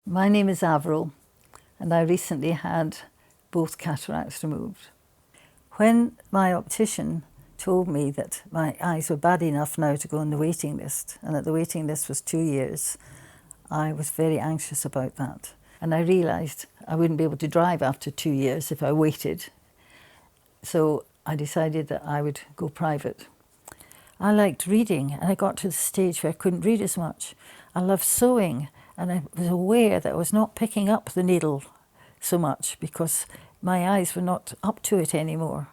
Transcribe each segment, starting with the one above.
My name is Avril, and I recently had both cataracts removed. When my optician told me that my eyes were bad enough now to go on the waiting list, and that the waiting list was 2 years, I was very anxious about that. And I realised I wouldn't be able to drive after 2 years if I waited. So I decided that I would go private. I liked reading, and I got to the stage where I couldn't read as much. I loved sewing, and I was aware that I was not picking up the needle so much because my eyes were not up to it anymore.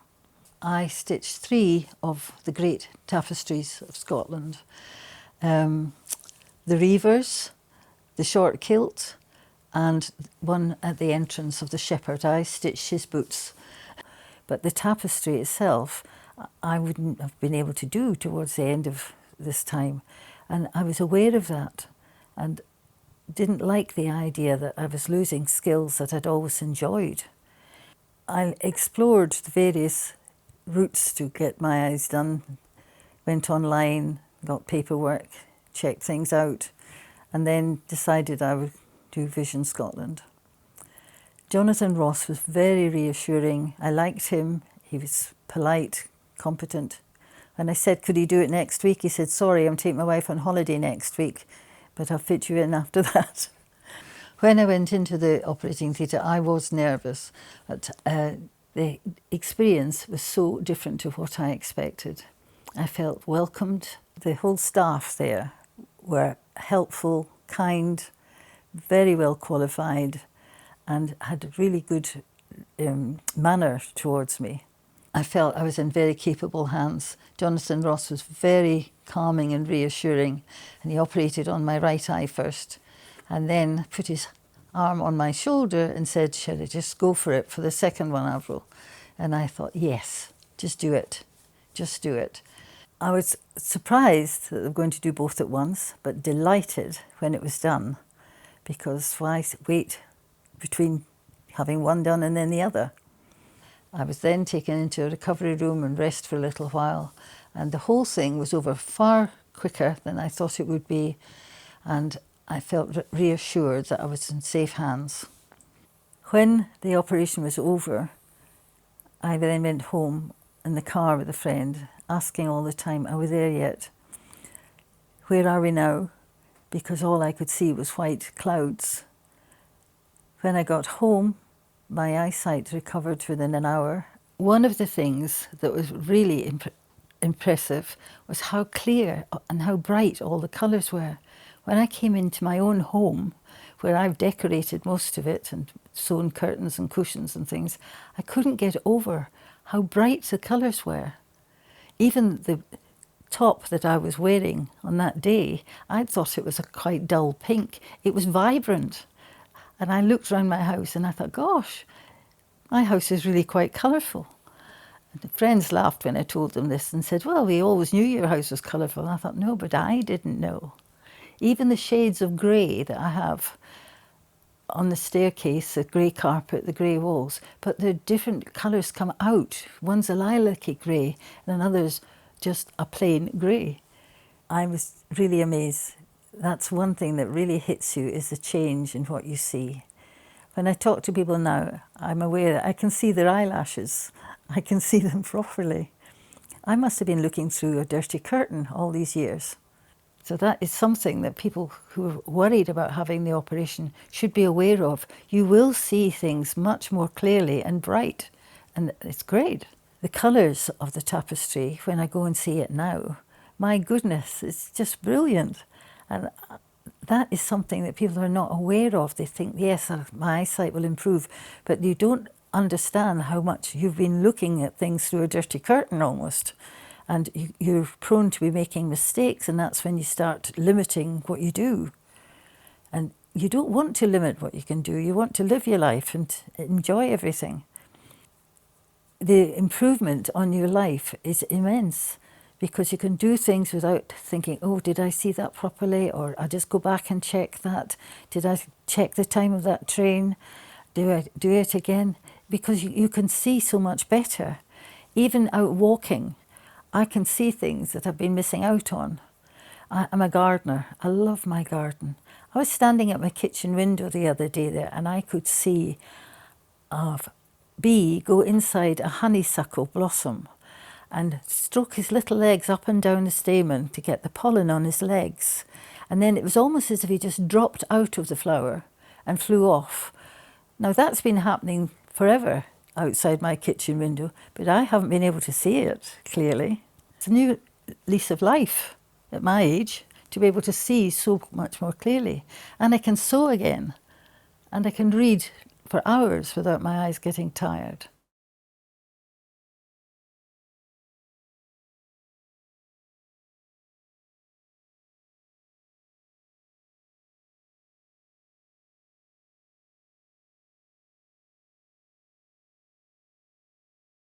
I stitched 3 of the great tapestries of Scotland. The Reivers, the short kilt, and one at the entrance of the shepherd. I stitched his boots. But the tapestry itself, I wouldn't have been able to do towards the end of this time. And I was aware of that and didn't like the idea that I was losing skills that I'd always enjoyed. I explored the various routes to get my eyes done, went online, got paperwork, checked things out, and then decided I would do Vision Scotland. Jonathan Ross was very reassuring. I liked him. He was polite, competent. And I said, could he do it next week? He said, sorry, I'm taking my wife on holiday next week, but I'll fit you in after that. When I went into the operating theatre, I was nervous, but the experience was so different to what I expected. I felt welcomed. The whole staff there were helpful, kind, very well qualified, and had a really good manner towards me. I felt I was in very capable hands. Jonathan Ross was very calming and reassuring, and he operated on my right eye first, and then put his arm on my shoulder and said, should I just go for it for the second one, Avril? And I thought, yes, just do it. Just do it. I was surprised that they were going to do both at once, but delighted when it was done, because why wait between having one done and then the other? I was then taken into a recovery room and rest for a little while, and the whole thing was over far quicker than I thought it would be, and I felt reassured that I was in safe hands. When the operation was over, I then went home in the car with a friend, asking all the time, are we there yet? Where are we now? Because all I could see was white clouds. When I got home, my eyesight recovered within an hour. One of the things that was really impressive was how clear and how bright all the colours were. When I came into my own home, where I've decorated most of it and sewn curtains and cushions and things, I couldn't get over how bright the colours were. Even the top that I was wearing on that day, I thought it was a quite dull pink. It was vibrant. And I looked around my house and I thought, gosh, my house is really quite colourful. And the friends laughed when I told them this and said, well, we always knew your house was colourful. And I thought, no, but I didn't know. Even the shades of grey that I have on the staircase, the grey carpet, the grey walls, but the different colours come out. One's a lilac-y grey and another's just a plain grey. I was really amazed. That's one thing that really hits you, is the change in what you see. When I talk to people now, I'm aware that I can see their eyelashes. I can see them properly. I must have been looking through a dirty curtain all these years. So that is something that people who are worried about having the operation should be aware of. You will see things much more clearly and bright, and it's great. The colours of the tapestry, when I go and see it now, my goodness, it's just brilliant. And that is something that people are not aware of. They think, yes, my eyesight will improve, but you don't understand how much you've been looking at things through a dirty curtain almost. And you're prone to be making mistakes, and that's when you start limiting what you do. And you don't want to limit what you can do. You want to live your life and enjoy everything. The improvement on your life is immense, because you can do things without thinking, oh, did I see that properly? Or I'll just go back and check that. Did I check the time of that train? Do I do it again? Because you can see so much better. Even out walking, I can see things that I've been missing out on. I'm a gardener. I love my garden. I was standing at my kitchen window the other day there, and I could see a bee go inside a honeysuckle blossom and stroke his little legs up and down the stamen to get the pollen on his legs. And then it was almost as if he just dropped out of the flower and flew off. Now that's been happening forever outside my kitchen window, but I haven't been able to see it clearly. It's a new lease of life at my age to be able to see so much more clearly. And I can sew again, and I can read for hours without my eyes getting tired.